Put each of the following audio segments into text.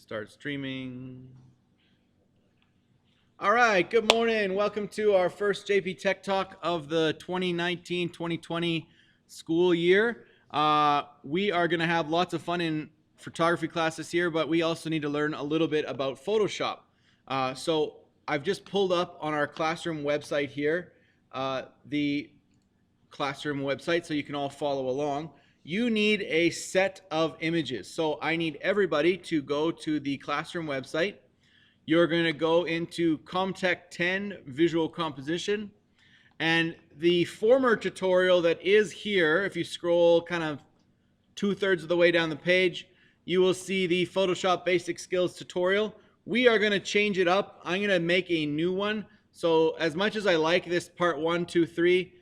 Start streaming. All right, good morning. Welcome to our first JP Tech Talk of the 2019-2020 school year. We are going to have lots of fun in photography classes here, but we also need to learn a little bit about Photoshop. So I've just pulled up on our classroom website here, the classroom website, so you can all follow along. You need a set of images. So I need everybody to go to the classroom website. You're going to go into Comtech 10 Visual Composition. And the former tutorial that is here, if you scroll kind of 2/3 of the way down the page, you will see the Photoshop Basic Skills tutorial. We are going to change it up. I'm going to make a new one. So as much as I like this part 1, 2, 3,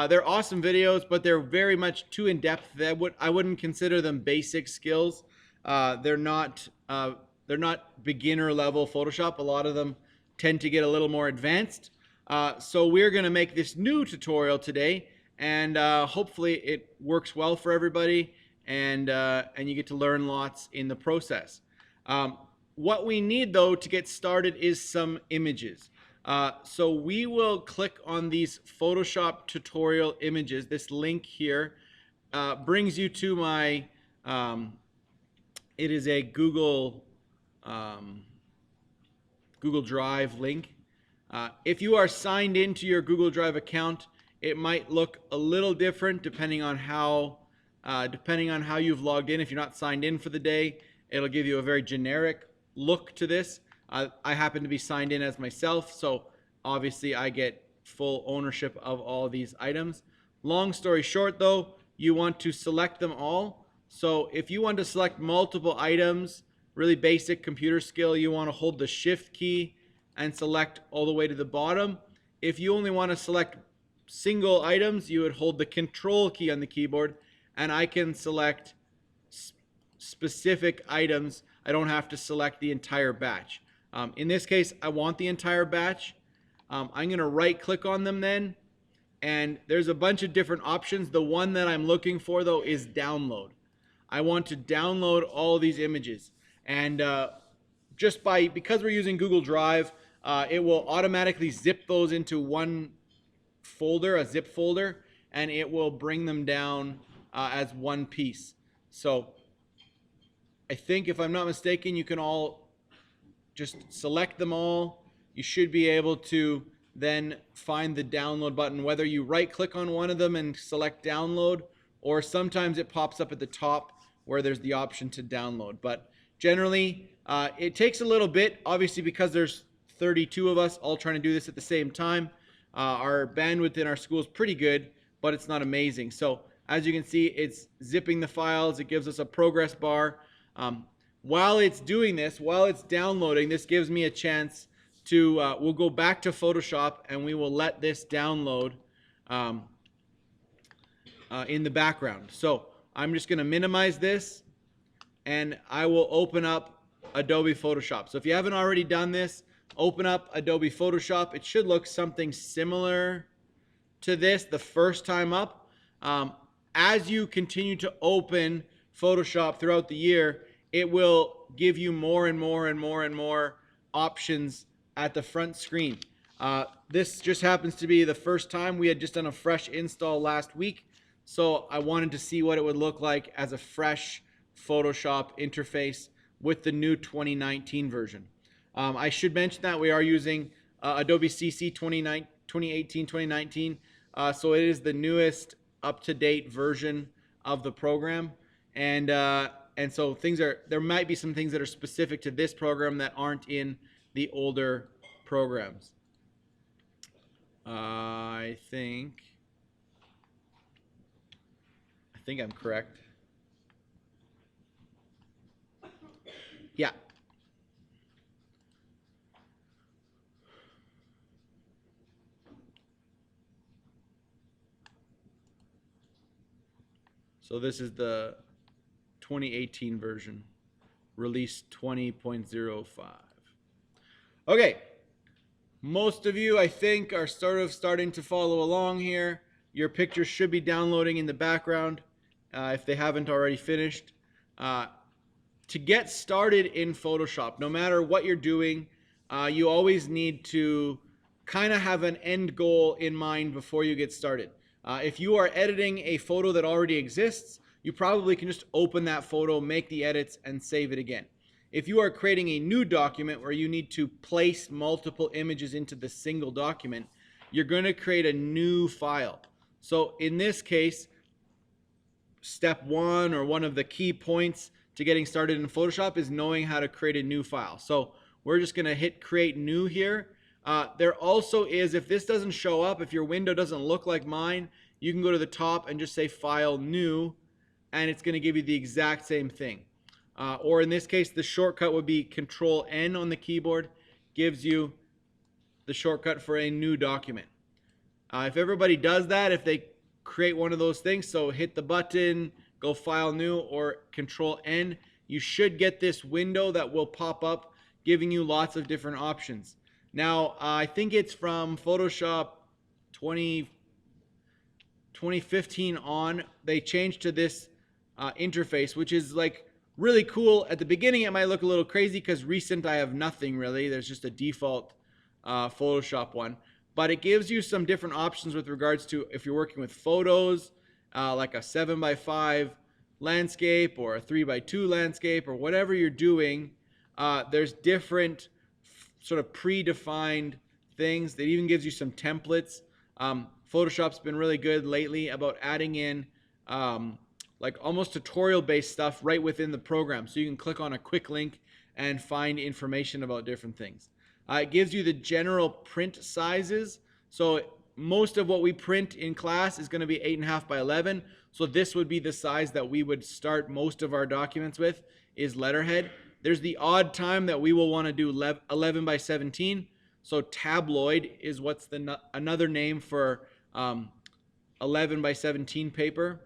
they're awesome videos, but they're very much too in-depth. I wouldn't consider them basic skills. They're not beginner level Photoshop. A lot of them tend to get a little more advanced. So we're going to make this new tutorial today, and hopefully it works well for everybody, and you get to learn lots in the process. What we need though to get started is some images. So we will click on these Photoshop tutorial images. This link here brings you to my, it is a Google Drive link. If you are signed into your Google Drive account, it might look a little different depending on how you've logged in. If you're not signed in for the day, it'll give you a very generic look to this. I happen to be signed in as myself, so obviously I get full ownership of all these items. Long story short though, you want to select them all. So if you want to select multiple items, really basic computer skill, you want to hold the Shift key and select all the way to the bottom. If you only want to select single items, you would hold the Control key on the keyboard, and I can select specific items. I don't have to select the entire batch. In this case, I want the entire batch. I'm going to right click on them then, and there's a bunch of different options. The one that I'm looking for though is download. I want to download all these images, and because we're using Google Drive, it will automatically zip those into one folder, a zip folder, and it will bring them down as one piece. So I think, if I'm not mistaken, you can all just select them all. You should be able to then find the download button, whether you right click on one of them and select download, or sometimes it pops up at the top where there's the option to download. But generally it takes a little bit, obviously, because there's 32 of us all trying to do this at the same time. Our bandwidth in our school is pretty good, but it's not amazing. So as you can see, it's zipping the files. It gives us a progress bar. While it's doing this, while it's downloading, this gives me a chance to, we'll go back to Photoshop and we will let this download in the background. So I'm just going to minimize this, and I will open up Adobe Photoshop. So if you haven't already done this, open up Adobe Photoshop. It should look something similar to this the first time up. As you continue to open Photoshop throughout the year, it will give you more and more and more and more options at the front screen. This just happens to be the first time. We had just done a fresh install last week, so I wanted to see what it would look like as a fresh Photoshop interface with the new 2019 version. I should mention that we are using Adobe CC 2018-2019, so it is the newest up-to-date version of the program, and so there might be some things that are specific to this program that aren't in the older programs. I think I'm correct. Yeah. So this is the 2018 version, release 20.05. Okay, most of you, I think, are sort of starting to follow along here. Your pictures should be downloading in the background if they haven't already finished. to get started in Photoshop, no matter what you're doing, you always need to kind of have an end goal in mind before you get started. If you are editing a photo that already exists, you probably can just open that photo, make the edits, and save it again. If you are creating a new document where you need to place multiple images into the single document, you're going to create a new file. So in this case, step one, or one of the key points to getting started in Photoshop, is knowing how to create a new file. So we're just going to hit create new here. There also is, if this doesn't show up, if your window doesn't look like mine, you can go to the top and just say file new, and it's going to give you the exact same thing. Or in this case, the shortcut would be Control N on the keyboard, gives you the shortcut for a new document. If everybody does that, if they create one of those things, so hit the button, go file new, or Control N, you should get this window that will pop up giving you lots of different options. Now, I think it's from Photoshop 2015 on, they changed to this interface, which is like really cool. At the beginning, it might look a little crazy because recent I have nothing really. There's just a default Photoshop one. But it gives you some different options with regards to if you're working with photos, like a 7x5 landscape or a 3x2 landscape, or whatever you're doing. There's different sort of predefined things. That even gives you some templates. Photoshop's been really good lately about adding in like almost tutorial based stuff right within the program, so you can click on a quick link and find information about different things. It gives you the general print sizes. So most of what we print in class is going to be 8.5 by 11. So this would be the size that we would start most of our documents with, is letterhead. There's the odd time that we will want to do 11 by 17. So tabloid is what's another name for 11 by 17 paper.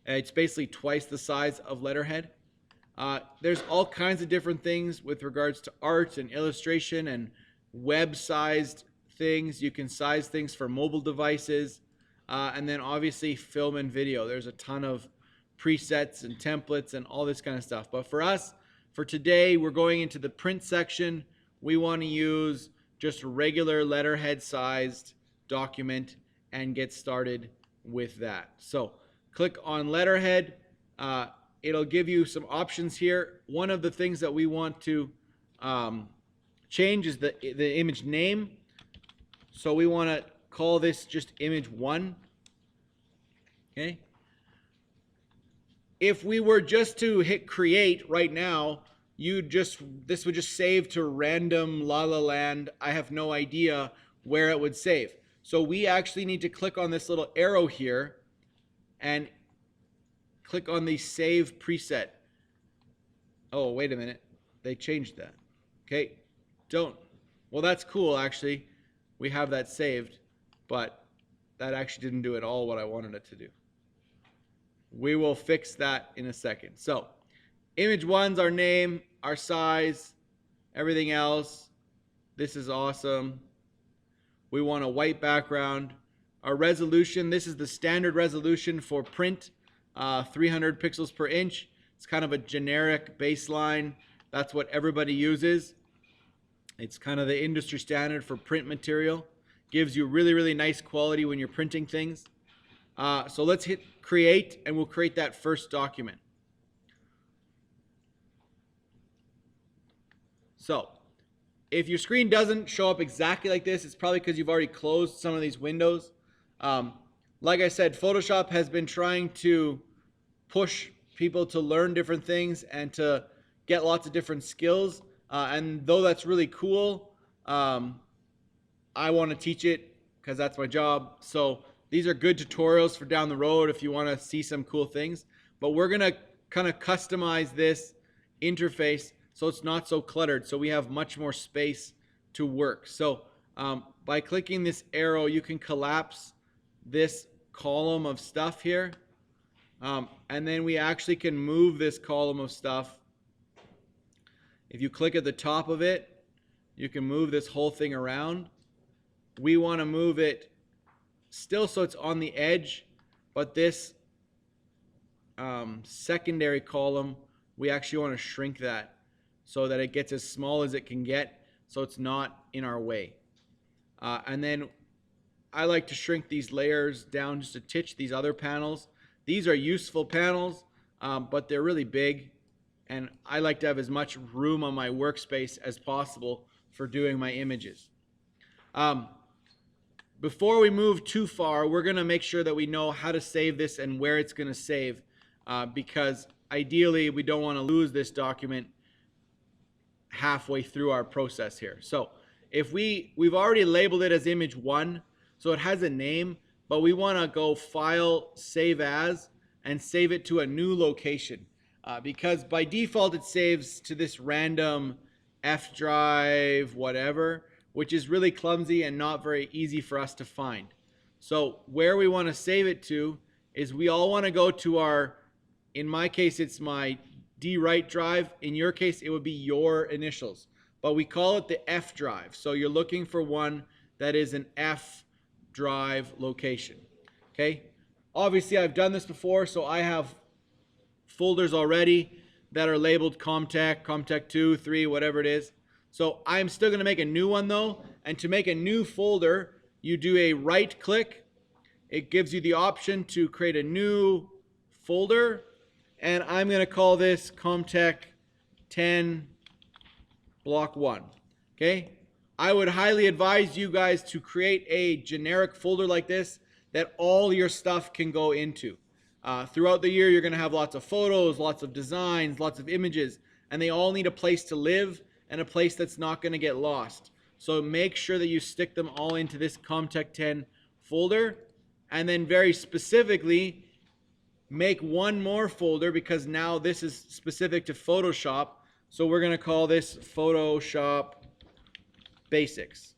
It's basically twice the size of letterhead. There's all kinds of different things with regards to art and illustration and web-sized things. You can size things for mobile devices. And then obviously film and video. There's a ton of presets and templates and all this kind of stuff. But for us, for today, we're going into the print section. We want to use just a regular letterhead sized document and get started with that. So click on letterhead. It'll give you some options here. One of the things that we want to change is the image name. So we want to call this just image 1. Okay. If we were just to hit create right now, this would just save to random La La Land. I have no idea where it would save. So we actually need to click on this little arrow here and click on the save preset. Oh, wait a minute. They changed that. Okay. Well, that's cool actually. We have that saved, but that actually didn't do at all what I wanted it to do. We will fix that in a second. So image 1's our name, our size, everything else. This is awesome. We want a white background. Our resolution, this is the standard resolution for print, 300 pixels per inch. It's kind of a generic baseline. That's what everybody uses. It's kind of the industry standard for print material. Gives you really, really nice quality when you're printing things. So let's hit create, and we'll create that first document. So if your screen doesn't show up exactly like this, it's probably because you've already closed some of these windows. Like I said, Photoshop has been trying to push people to learn different things and to get lots of different skills. And though that's really cool, I want to teach it because that's my job. So these are good tutorials for down the road if you want to see some cool things. But we're going to kind of customize this interface so it's not so cluttered, so we have much more space to work. So by clicking this arrow, you can collapse this column of stuff here. And then we actually can move this column of stuff. If you click at the top of it, you can move this whole thing around. We want to move it still so it's on the edge, but this secondary column we actually want to shrink that so that it gets as small as it can get, so it's not in our way. And then I like to shrink these layers down just a titch, these other panels. These are useful panels, but they're really big, and I like to have as much room on my workspace as possible for doing my images. Before we move too far, we're going to make sure that we know how to save this and where it's going to save, because ideally we don't want to lose this document halfway through our process here. So if we've already labeled it as image 1, so it has a name, but we want to go File, Save As, and save it to a new location, because by default it saves to this random F drive whatever, which is really clumsy and not very easy for us to find. So where we want to save it to is we all want to go to our, in my case it's my D right drive, in your case it would be your initials, but we call it the F drive. So you're looking for one that is an F drive location. Okay, obviously I've done this before, so I have folders already that are labeled ComTech, ComTech 2, 3, whatever it is. So I'm still going to make a new one though, and to make a new folder you do a right click. It gives you the option to create a new folder, and I'm going to call this ComTech 10 block 1. Okay, I would highly advise you guys to create a generic folder like this that all your stuff can go into. Throughout the year you're going to have lots of photos, lots of designs, lots of images, and they all need a place to live and a place that's not going to get lost. So make sure that you stick them all into this ComTech 10 folder, and then very specifically make one more folder, because now this is specific to Photoshop. So we're going to call this Photoshop Basics.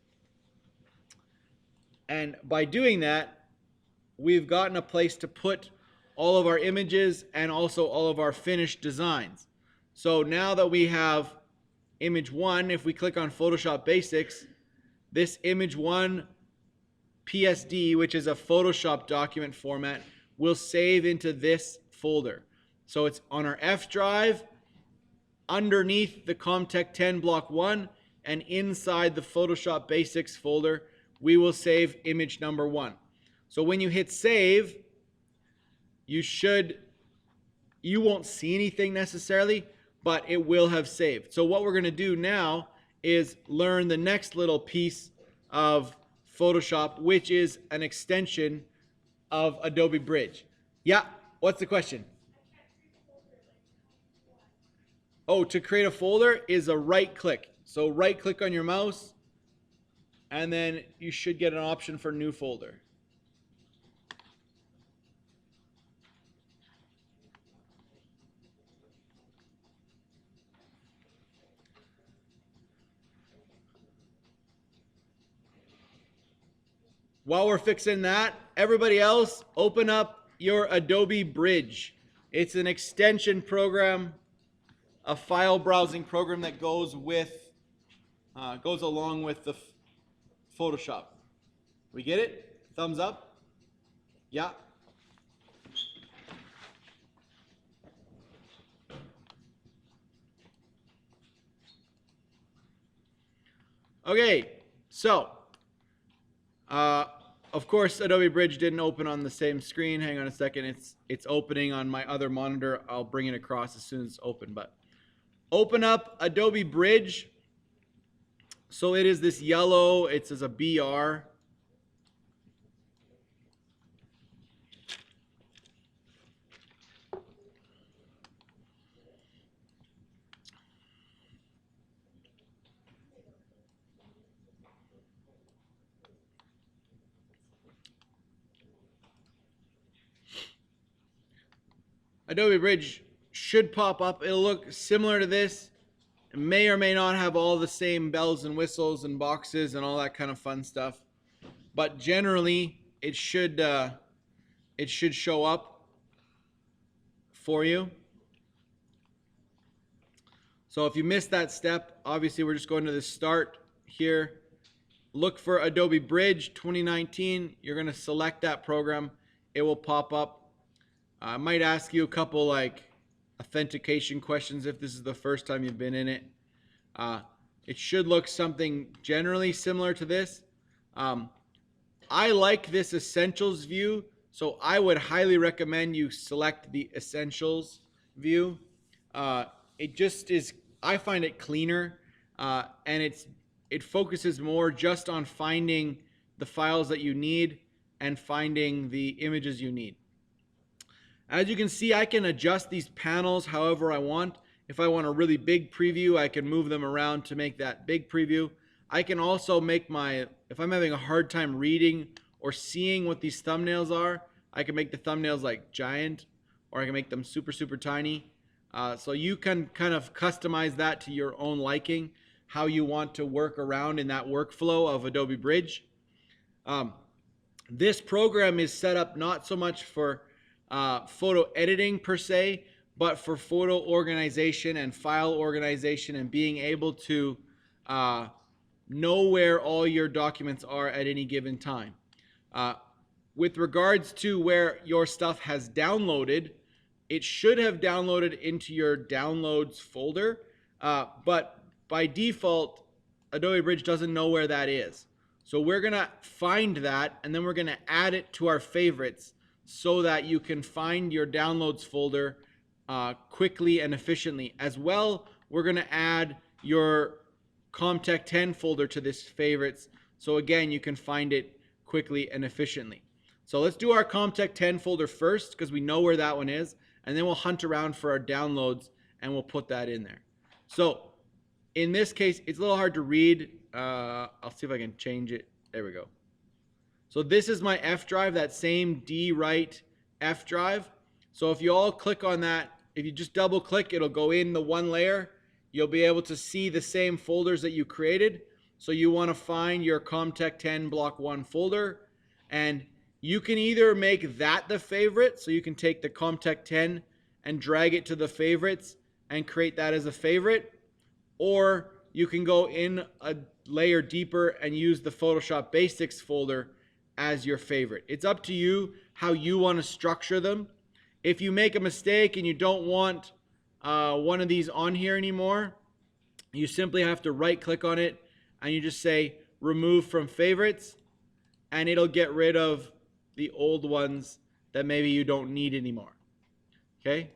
And by doing that, we've gotten a place to put all of our images and also all of our finished designs. So now that we have image 1, if we click on Photoshop Basics, this image 1 PSD, which is a Photoshop document format, will save into this folder. So it's on our F drive, underneath the ComTech 10 block 1, and inside the Photoshop Basics folder, we will save image number 1. So when you hit save, you won't see anything necessarily, but it will have saved. So what we're going to do now is learn the next little piece of Photoshop, which is an extension of Adobe Bridge. Yeah, what's the question? Oh, to create a folder is a right click. So right click on your mouse, and then you should get an option for new folder. While we're fixing that, everybody else, open up your Adobe Bridge. It's an extension program, a file browsing program that goes along with the Photoshop. We get it? Thumbs up? Yeah. Okay, so of course Adobe Bridge didn't open on the same screen. Hang on a second, it's opening on my other monitor. I'll bring it across as soon as it's open. But open up Adobe Bridge. So it is this yellow, it says a BR. Adobe Bridge should pop up. It'll look similar to this. It may or may not have all the same bells and whistles and boxes and all that kind of fun stuff. But generally, it should show up for you. So if you missed that step, obviously we're just going to the start here. Look for Adobe Bridge 2019. You're going to select that program. It will pop up. I might ask you a authentication questions if this is the first time you've been in it. It should look something generally similar to this. I like this Essentials view, so I would highly recommend you select the Essentials view. It just is, I find it cleaner, and it focuses more just on finding the files that you need and finding the images you need. As you can see, I can adjust these panels however I want. If I want a really big preview, I can move them around to make that big preview. I can also make if I'm having a hard time reading or seeing what these thumbnails are, I can make the thumbnails like giant, or I can make them super, super tiny. So you can kind of customize that to your own liking, how you want to work around in that workflow of Adobe Bridge. This program is set up not so much for photo editing per se, but for photo organization and file organization and being able to know where all your documents are at any given time. With regards to where your stuff has downloaded, it should have downloaded into your downloads folder, but by default, Adobe Bridge doesn't know where that is. So we're gonna find that, and then we're gonna add it to our favorites so that you can find your downloads folder quickly and efficiently. As well, we're gonna add your ComTech 10 folder to this favorites, so again, you can find it quickly and efficiently. So let's do our ComTech 10 folder first, because we know where that one is, and then we'll hunt around for our downloads and we'll put that in there. So in this case, it's a little hard to read. I'll see if I can change it. There we go. So this is my F drive, that same D right F drive. So if you all click on that, if you just double click, it'll go in the one layer. You'll be able to see the same folders that you created. So you want to find your ComTech 10 block 1 folder, and you can either make that the favorite, so you can take the ComTech 10 and drag it to the favorites and create that as a favorite, or you can go in a layer deeper and use the Photoshop Basics folder as your favorite. It's up to you how you want to structure them. If you make a mistake and you don't want one of these on here anymore, you simply have to right click on it and you just say remove from favorites, and it'll get rid of the old ones that maybe you don't need anymore. Okay?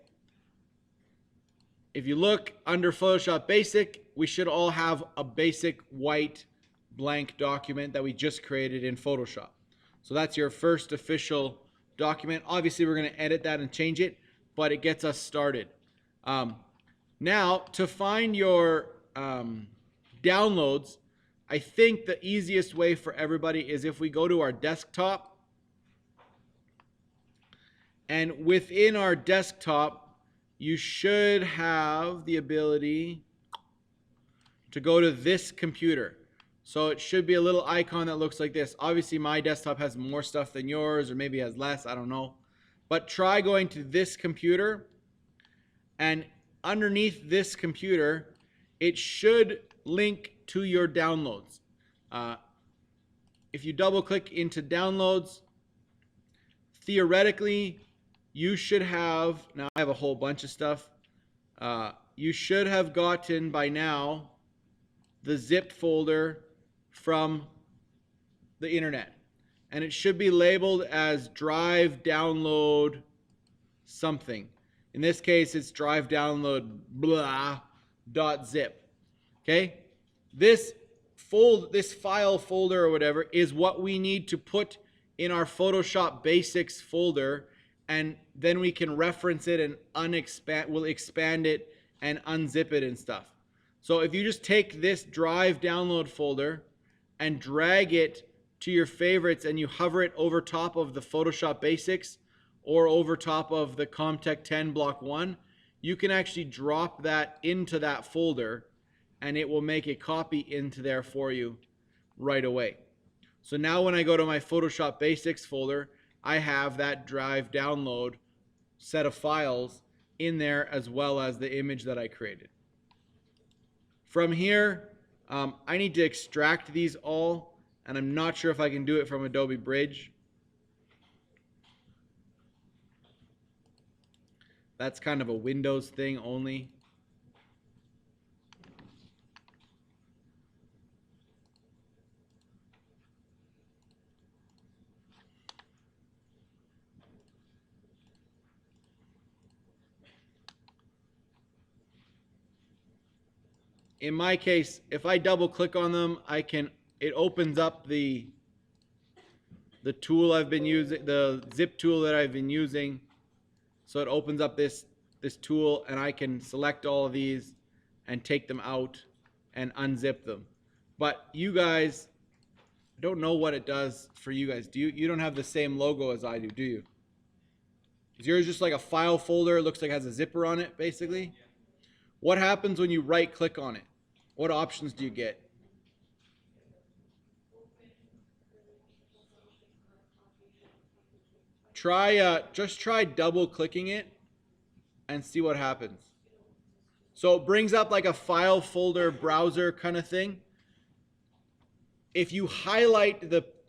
If you look under Photoshop Basic, we should all have a basic white blank document that we just created in Photoshop. So that's your first official document. Obviously, we're going to edit that and change it, but it gets us started. Now, to find your downloads, I think the easiest way for everybody is if we go to our desktop, and within our desktop, you should have the ability to go to this computer. So it should be a little icon that looks like this. Obviously, my desktop has more stuff than yours, or maybe has less, I don't know. But try going to this computer, and underneath this computer, it should link to your downloads. If you double click into downloads, theoretically, you should have, now I have a whole bunch of stuff. You should have gotten by now the zipped folder from the internet. And it should be labeled as drive download something. In this case, it's drive download blah .zip. Okay? This file folder or whatever is what we need to put in our Photoshop Basics folder, and then we can reference it and we'll expand it and unzip it and stuff. So if you just take this drive download folder and drag it to your favorites and you hover it over top of the Photoshop Basics or over top of the ComTech 10 block 1, you can actually drop that into that folder and it will make a copy into there for you right away. So now when I go to my Photoshop Basics folder, I have that drive download set of files in there as well as the image that I created. From here, I need to extract these all, and I'm not sure if I can do it from Adobe Bridge. That's kind of a Windows thing only. In my case, if I double click on them, it opens up the tool I've been using, the zip tool that I've been using. So it opens up this tool, and I can select all of these and take them out and unzip them. But you guys, I don't know what it does for you guys. You don't have the same logo as I do you? Is yours just like a file folder? It looks like it has a zipper on it, basically. What happens when you right click on it? What options do you get? Just try double clicking it and see what happens. So it brings up like a file folder browser kind of thing. If you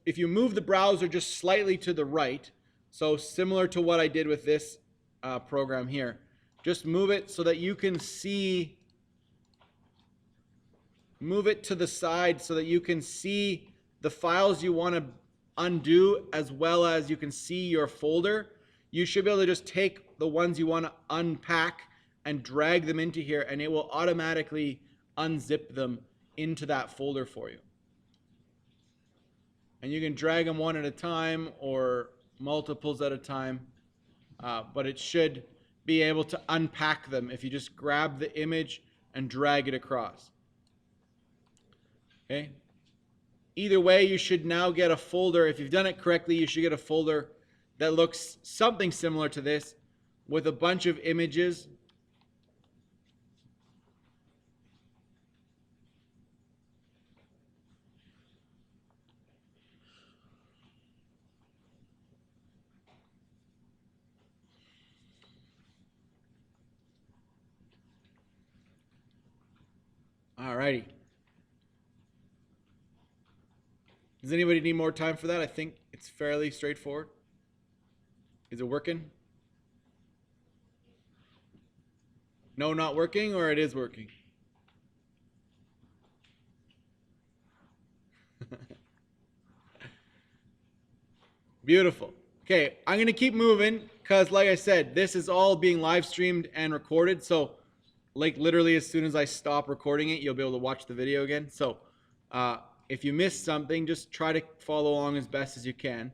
if you move the browser just slightly to the right, so similar to what I did with this program here, just move it so that you can see, move it to the side so that you can see the files you want to undo, as well as you can see your folder. You should be able to just take the ones you want to unpack and drag them into here, and it will automatically unzip them into that folder for you. And you can drag them one at a time or multiples at a time, but it should be able to unpack them if you just grab the image and drag it across. Okay. Either way, you should now get a folder. If you've done it correctly, you should get a folder that looks something similar to this with a bunch of images. Alrighty. Does anybody need more time for that? I think it's fairly straightforward. Is it working? No, not working, or it is working? Beautiful. Okay, I'm going to keep moving because, like I said, this is all being live streamed and recorded. So, like, literally as soon as I stop recording it, you'll be able to watch the video again. So, if you missed something, just try to follow along as best as you can.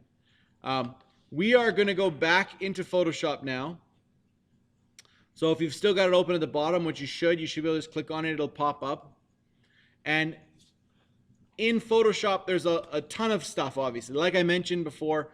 We are going to go back into Photoshop now. So if you've still got it open at the bottom, which you should be able to just click on it. It'll pop up. And in Photoshop, there's a ton of stuff, obviously. Like I mentioned before,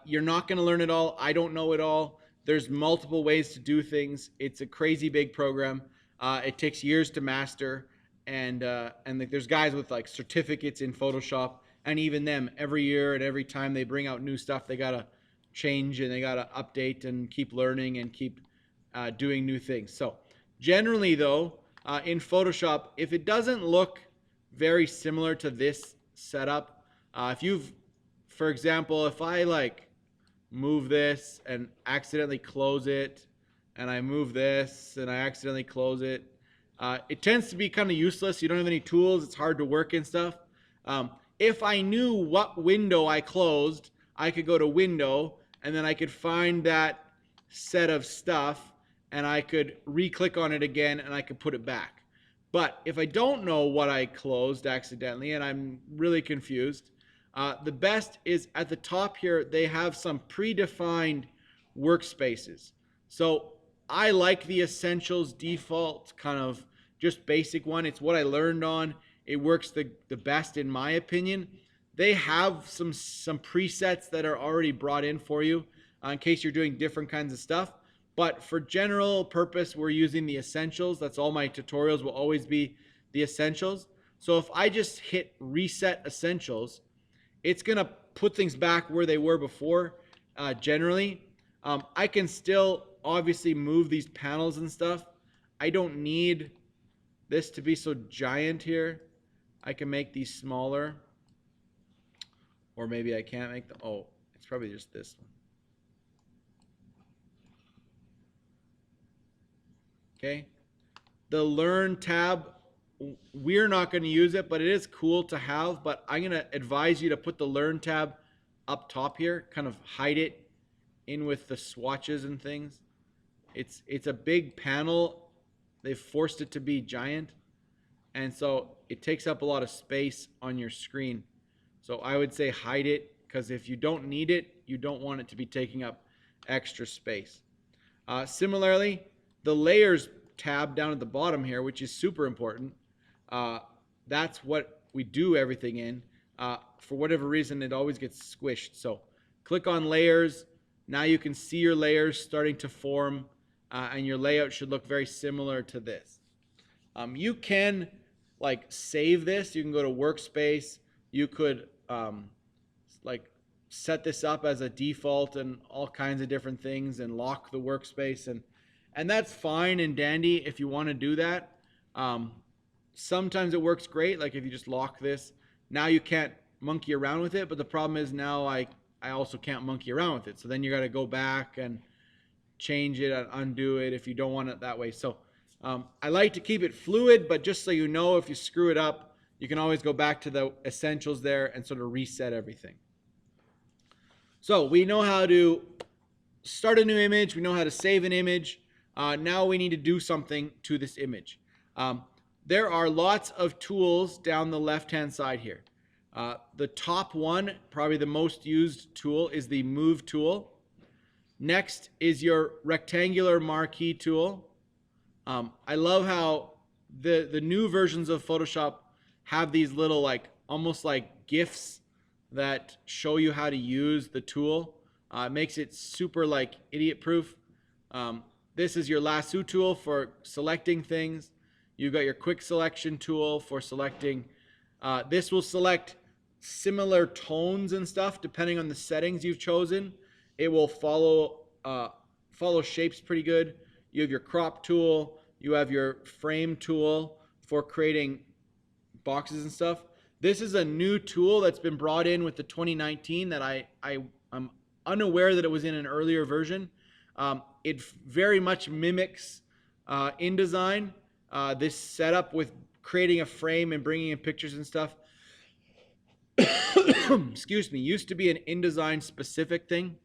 you're not going to learn it all. I don't know it all. There's multiple ways to do things. It's a crazy big program. It takes years to master. And there's guys with like certificates in Photoshop, and even them, every year and every time they bring out new stuff, they gotta change and they gotta update and keep learning and keep doing new things. So generally though, in Photoshop, if it doesn't look very similar to this setup, for example, if I like move this and accidentally close it, and I move this and I accidentally close it, it tends to be kind of useless. You don't have any tools. It's hard to work and stuff. If I knew what window I closed, I could go to Window, and then I could find that set of stuff, and I could re-click on it again, and I could put it back. But if I don't know what I closed accidentally, and I'm really confused, the best is at the top here, they have some predefined workspaces. So I like the Essentials default kind of just basic one. It's what I learned on. It works the best in my opinion. They have some presets that are already brought in for you in case you're doing different kinds of stuff. But for general purpose, we're using the Essentials. That's all my tutorials will always be the Essentials. So if I just hit Reset Essentials, it's going to put things back where they were before generally. I can still obviously move these panels and stuff. I don't need this to be so giant here. I can make these smaller, or maybe I can't make them. Oh, it's probably just this one. Okay. The Learn tab, we're not going to use it, but it is cool to have. But I'm going to advise you to put the Learn tab up top here, kind of hide it in with the swatches and things. It's a big panel. They've forced it to be giant, and so it takes up a lot of space on your screen. So I would say hide it, because if you don't need it, you don't want it to be taking up extra space. Similarly, the Layers tab down at the bottom here, which is super important, that's what we do everything in. For whatever reason, it always gets squished. So click on Layers. Now you can see your layers starting to form, and your layout should look very similar to this. You can like save this. You can go to Workspace. You could like set this up as a default and all kinds of different things, and lock the workspace, and that's fine and dandy if you want to do that. Sometimes it works great, like if you just lock this. Now you can't monkey around with it, but the problem is now I also can't monkey around with it. So then you got to go back and change it and undo it if you don't want it that way. So I like to keep it fluid, but just so you know, if you screw it up, you can always go back to the essentials there and sort of reset everything. So we know how to start a new image. We know how to save an image. Now we need to do something to this image. There are lots of tools down the left-hand side here. The top one, probably the most used tool, is the Move tool. Next is your rectangular marquee tool. I love how the new versions of Photoshop have these little like almost like GIFs that show you how to use the tool. It makes it super like idiot proof. This is your lasso tool for selecting things. You've got your quick selection tool for selecting. This will select similar tones and stuff depending on the settings you've chosen. It will follow shapes pretty good. You have your crop tool. You have your frame tool for creating boxes and stuff. This is a new tool that's been brought in with the 2019 that I'm unaware that it was in an earlier version. It very much mimics InDesign, this setup with creating a frame and bringing in pictures and stuff. Excuse me, used to be an InDesign specific thing.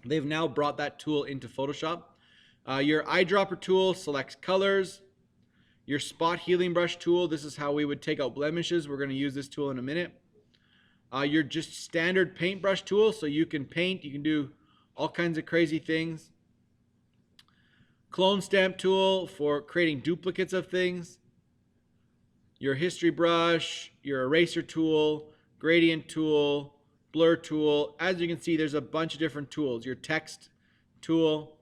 They've now brought that tool into Photoshop. Your eyedropper tool selects colors. Your spot healing brush tool, this is how we would take out blemishes. We're going to use this tool in a minute. Your just standard paintbrush tool, so you can paint, you can do all kinds of crazy things. Clone stamp tool for creating duplicates of things. Your history brush, your eraser tool, gradient tool, blur tool. As you can see, there's a bunch of different tools. Your text tool.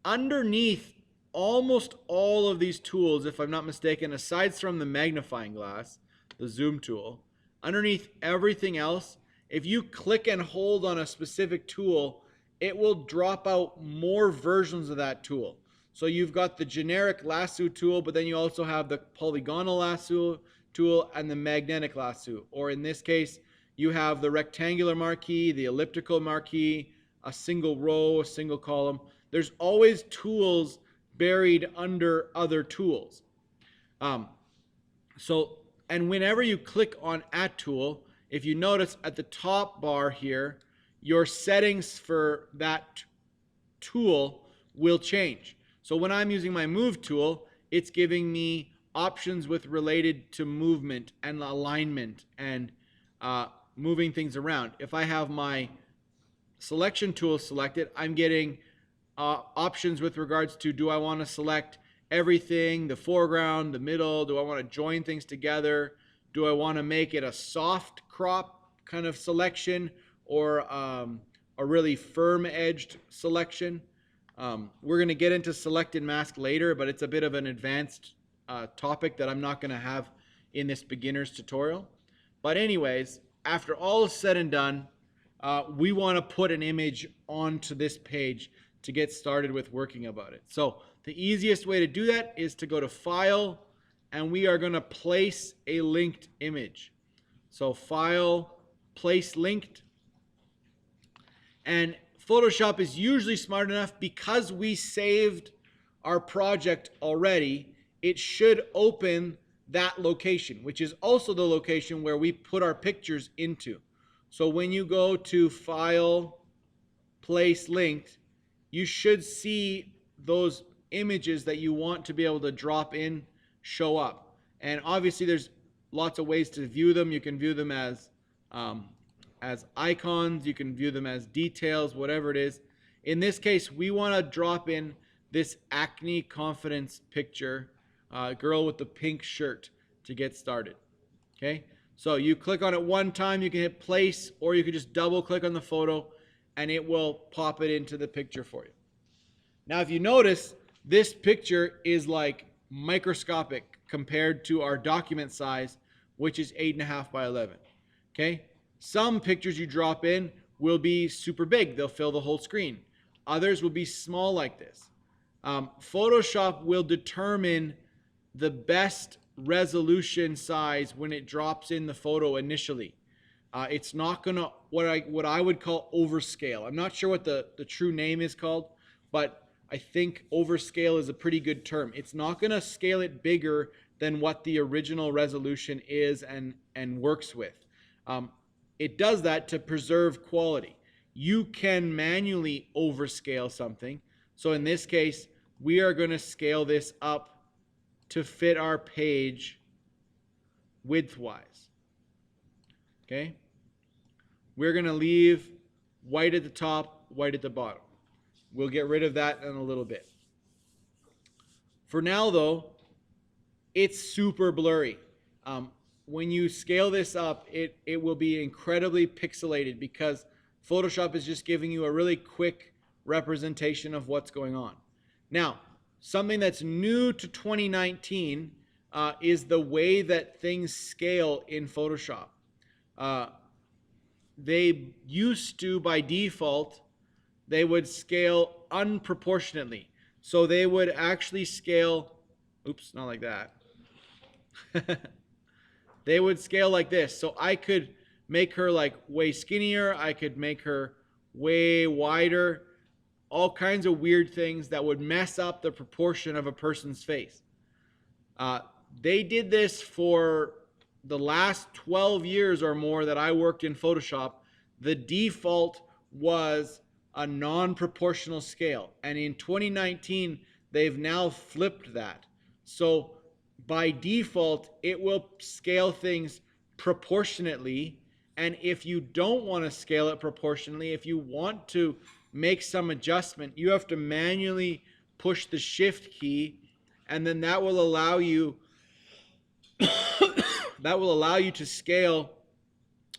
Underneath almost all of these tools, if I'm not mistaken, aside from the magnifying glass, the zoom tool, underneath everything else, if you click and hold on a specific tool, it will drop out more versions of that tool. So you've got the generic lasso tool, but then you also have the polygonal lasso tool and the magnetic lasso. Or in this case, you have the rectangular marquee, the elliptical marquee, a single row, a single column. There's always tools buried under other tools. And whenever you click on Add Tool, if you notice at the top bar here, your settings for that tool will change. So when I'm using my Move tool, it's giving me options with related to movement and alignment and moving things around. If I have my selection tool selected, I'm getting options with regards to, do I want to select everything, the foreground, the middle? Do I want to join things together? Do I want to make it a soft crop kind of selection, or a really firm edged selection? We're going to get into select and mask later, but it's a bit of an advanced topic that I'm not going to have in this beginner's tutorial. But anyways, after all is said and done, we want to put an image onto this page to get started with working about it. So the easiest way to do that is to go to File, and we are going to place a linked image. So File, Place Linked. And Photoshop is usually smart enough, because we saved our project already, it should open that location, which is also the location where we put our pictures into. So when you go to File, Place Linked, you should see those images that you want to be able to drop in show up. And obviously there's lots of ways to view them. You can view them as icons, you can view them as details, whatever it is. In this case, we want to drop in this acne confidence picture, girl with the pink shirt, to get started. Okay, so you click on it one time, you can hit place, or you can just double click on the photo and it will pop it into the picture for you. Now, if you notice, this picture is like microscopic compared to our document size, which is 8.5 by 11. Okay, some pictures you drop in will be super big, they'll fill the whole screen. Others will be small like this. Photoshop will determine the best resolution size when it drops in the photo initially. It's not gonna what I would call overscale. I'm not sure what the true name is called, but I think overscale is a pretty good term. It's not gonna scale it bigger than what the original resolution is and works with. It does that to preserve quality. You can manually overscale something. So in this case, we are going to scale this up to fit our page widthwise. Okay? We're going to leave white at the top, white at the bottom. We'll get rid of that in a little bit. For now, though, it's super blurry. When you scale this up, it will be incredibly pixelated because Photoshop is just giving you a really quick representation of what's going on. Now, something that's new to 2019 is the way that things scale in Photoshop. They used to, by default, they would scale unproportionately. So they would actually scale, oops, not like that. They would scale like this. So I could make her like way skinnier. I could make her way wider. All kinds of weird things that would mess up the proportion of a person's face. They did this for the last 12 years or more that I worked in Photoshop. The default was a non-proportional scale. And in 2019, they've now flipped that. So by default, it will scale things proportionately. And if you don't want to scale it proportionally, if you want to make some adjustment, you have to manually push the shift key, and then that will allow you to scale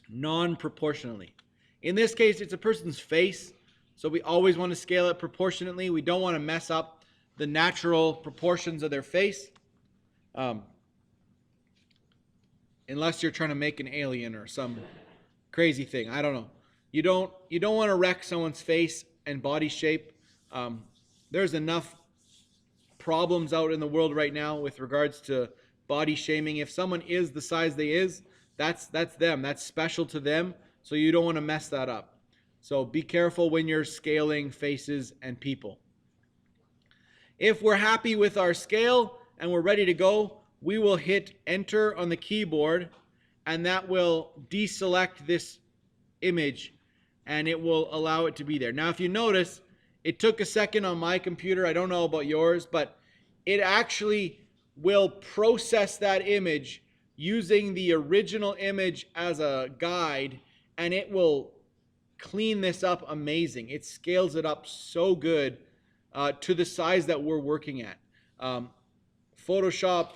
non-proportionally. In this case, it's a person's face, so we always want to scale it proportionately. We don't want to mess up the natural proportions of their face. Unless you're trying to make an alien or some crazy thing. I don't know. You don't want to wreck someone's face and body shape. There's enough problems out in the world right now with regards to body shaming. If someone is the size they is, that's them. That's special to them. So you don't want to mess that up. So be careful when you're scaling faces and people. If we're happy with our scale and we're ready to go, we will hit enter on the keyboard, and that will deselect this image and it will allow it to be there. Now, if you notice, it took a second on my computer. I don't know about yours, but it actually will process that image using the original image as a guide, and it will clean this up amazing. It scales it up so good to the size that we're working at. Photoshop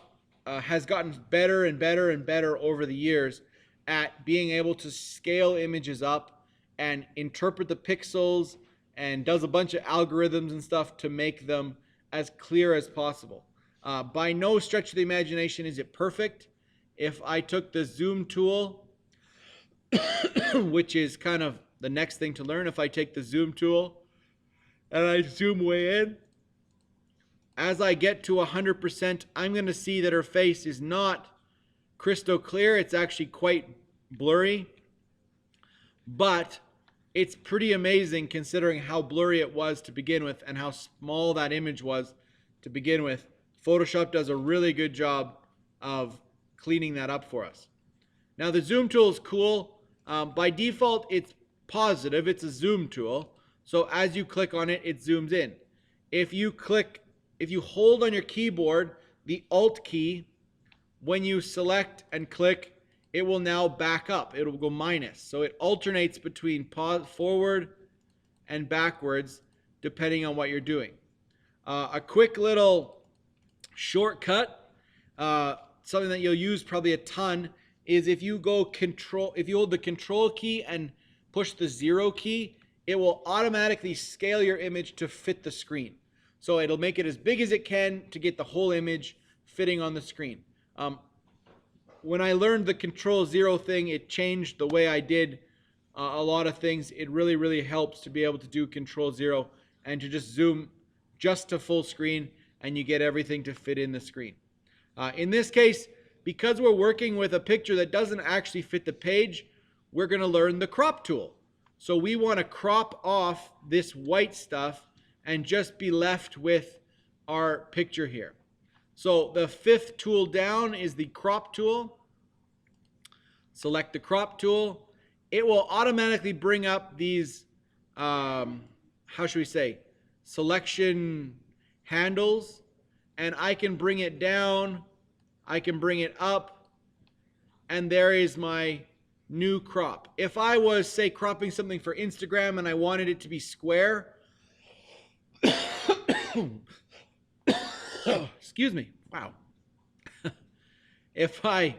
has gotten better and better and better over the years at being able to scale images up and interpret the pixels, and does a bunch of algorithms and stuff to make them as clear as possible. By no stretch of the imagination is it perfect. If I took the zoom tool, which is kind of the next thing to learn, if I take the zoom tool and I zoom way in, as I get to 100%, I'm going to see that her face is not crystal clear. It's actually quite blurry, but it's pretty amazing considering how blurry it was to begin with and how small that image was to begin with. Photoshop does a really good job of cleaning that up for us. Now the zoom tool is cool. By default, it's positive. It's a zoom tool. So as you click on it, it zooms in. If you hold on your keyboard the Alt key, when you select and click, it will now back up. It will go minus. So it alternates between forward and backwards depending on what you're doing. A quick little shortcut, something that you'll use probably a ton, is if you hold the control key and push the 0 key, it will automatically scale your image to fit the screen. So it'll make it as big as it can to get the whole image fitting on the screen. When I learned the control 0 thing, it changed the way I did a lot of things. It really, really helps to be able to do control 0 and to just zoom just to full screen, and you get everything to fit in the screen. In this case, because we're working with a picture that doesn't actually fit the page, we're going to learn the crop tool. So we want to crop off this white stuff and just be left with our picture here. So the 5th tool down is the crop tool. Select the crop tool. It will automatically bring up these, how should we say, selection handles, and I can bring it down, I can bring it up, and there is my new crop. If I was, say, cropping something for Instagram and I wanted it to be square, excuse me, wow. If I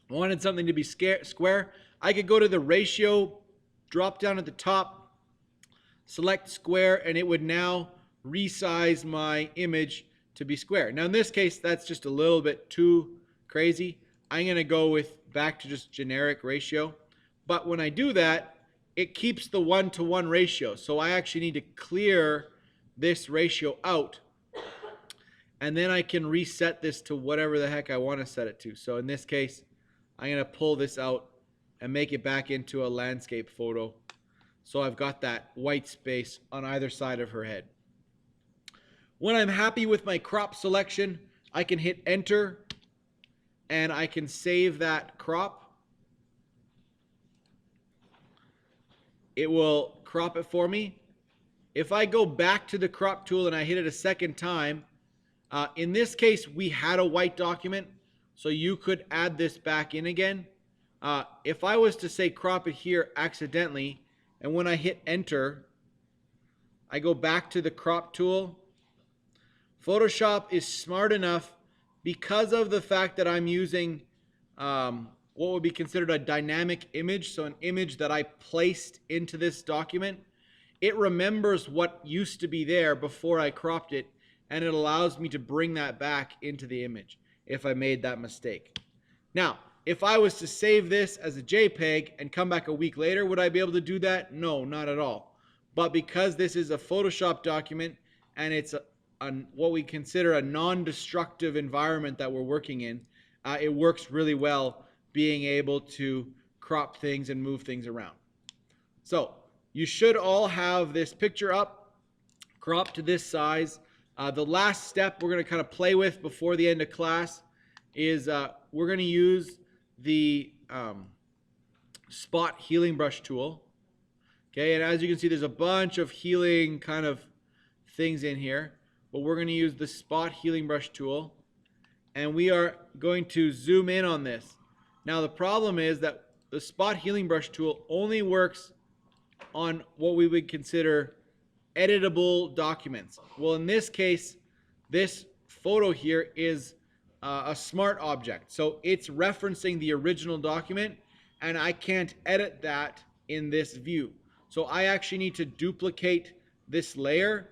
wanted something to be square, I could go to the ratio, drop down at the top, select square, and it would now resize my image to be square. Now in this case, that's just a little bit too crazy. I'm going to go back to just generic ratio. But when I do that, it keeps the 1-to-1 ratio. So I actually need to clear this ratio out. And then I can reset this to whatever the heck I want to set it to. So in this case, I'm going to pull this out and make it back into a landscape photo. So I've got that white space on either side of her head. When I'm happy with my crop selection, I can hit enter and I can save that crop. It will crop it for me. If I go back to the crop tool and I hit it a second time, in this case we had a white document, so you could add this back in again. If I was to say crop it here accidentally, and when I hit enter, I go back to the crop tool. Photoshop is smart enough, because of the fact that I'm using what would be considered a dynamic image, so an image that I placed into this document. It remembers what used to be there before I cropped it, and it allows me to bring that back into the image if I made that mistake. Now, if I was to save this as a JPEG and come back a week later, would I be able to do that? No, not at all. But because this is a Photoshop document and it's what we consider a non-destructive environment that we're working in, it works really well being able to crop things and move things around. So you should all have this picture up, cropped to this size. The last step we're going to kind of play with before the end of class is we're going to use the spot healing brush tool. Okay, and as you can see, there's a bunch of healing kind of things in here, but we're going to use the spot healing brush tool, and we are going to zoom in on this. Now the problem is that the spot healing brush tool only works on what we would consider editable documents. Well, in this case, this photo here is a smart object, so it's referencing the original document, and I can't edit that in this view. So I actually need to duplicate this layer.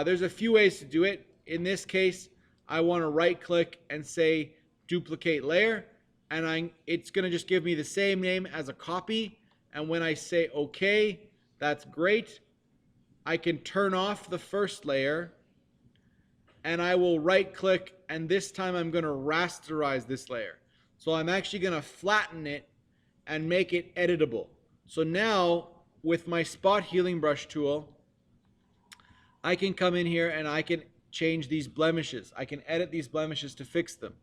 There's a few ways to do it. In this case, I want to right click and say duplicate layer, and it's going to just give me the same name as a copy, and when I say OK, that's great. I can turn off the first layer, and I will right click, and this time I'm going to rasterize this layer. So I'm actually going to flatten it and make it editable. So now with my spot healing brush tool, I can come in here and I can change these blemishes. I can edit these blemishes to fix them.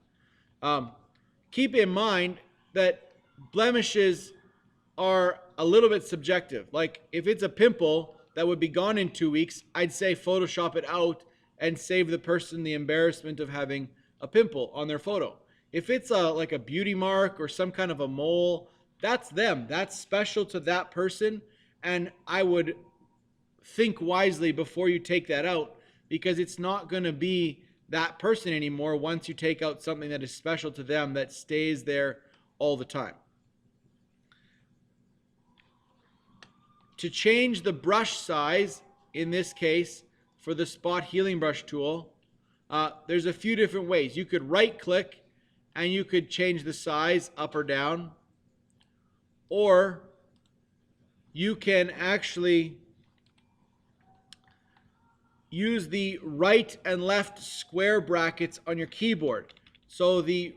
Keep in mind that blemishes are a little bit subjective. Like if it's a pimple that would be gone in 2 weeks, I'd say Photoshop it out and save the person the embarrassment of having a pimple on their photo. If it's like a beauty mark or some kind of a mole, that's them. That's special to that person. And I would think wisely before you take that out, because it's not going to be that person anymore once you take out something that is special to them that stays there all the time. To change the brush size, in this case, for the spot healing brush tool, there's a few different ways. You could right click and you could change the size up or down, or you can actually use the right and left square brackets on your keyboard. So the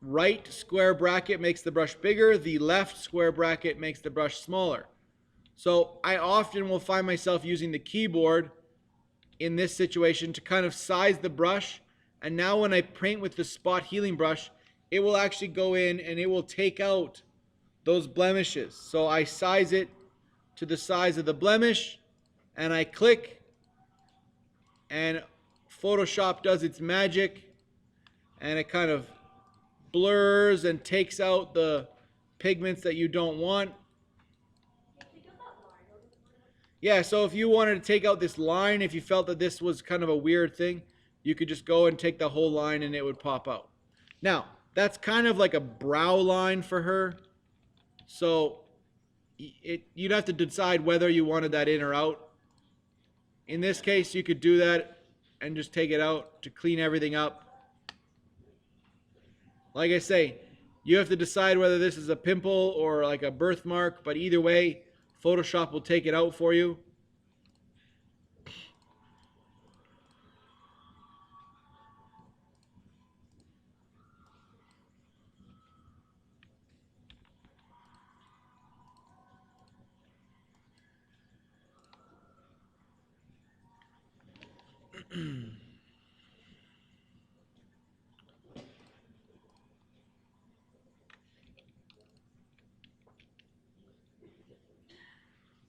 right square bracket makes the brush bigger, the left square bracket makes the brush smaller. So I often will find myself using the keyboard in this situation to kind of size the brush, and now when I paint with the spot healing brush, it will actually go in and it will take out those blemishes. So I size it to the size of the blemish and I click, and Photoshop does its magic and it kind of blurs and takes out the pigments that you don't want. Yeah, so if you wanted to take out this line, if you felt that this was kind of a weird thing, you could just go and take the whole line and it would pop out. Now, that's kind of like a brow line for her. So you'd have to decide whether you wanted that in or out. In this case, you could do that and just take it out to clean everything up. Like I say, you have to decide whether this is a pimple or like a birthmark, but either way, Photoshop will take it out for you.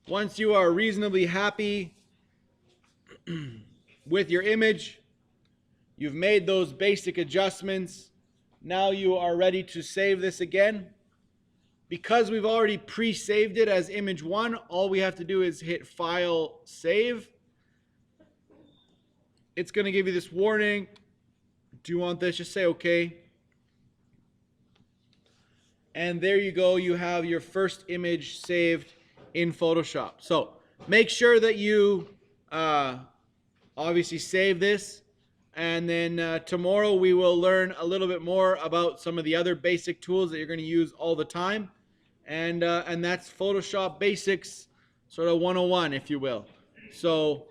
Once you are reasonably happy with your image, you've made those basic adjustments, now you are ready to save this again. Because we've already pre-saved it as image 1, all we have to do is hit File, Save. It's going to give you this warning. Do you want this? Just say OK. And there you go. You have your first image saved in Photoshop. So make sure that you obviously save this. And then tomorrow we will learn a little bit more about some of the other basic tools that you're going to use all the time. And that's Photoshop Basics sort of 101, if you will. So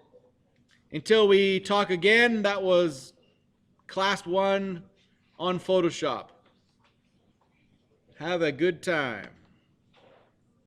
until we talk again, that was Class 1 on Photoshop. Have a good time.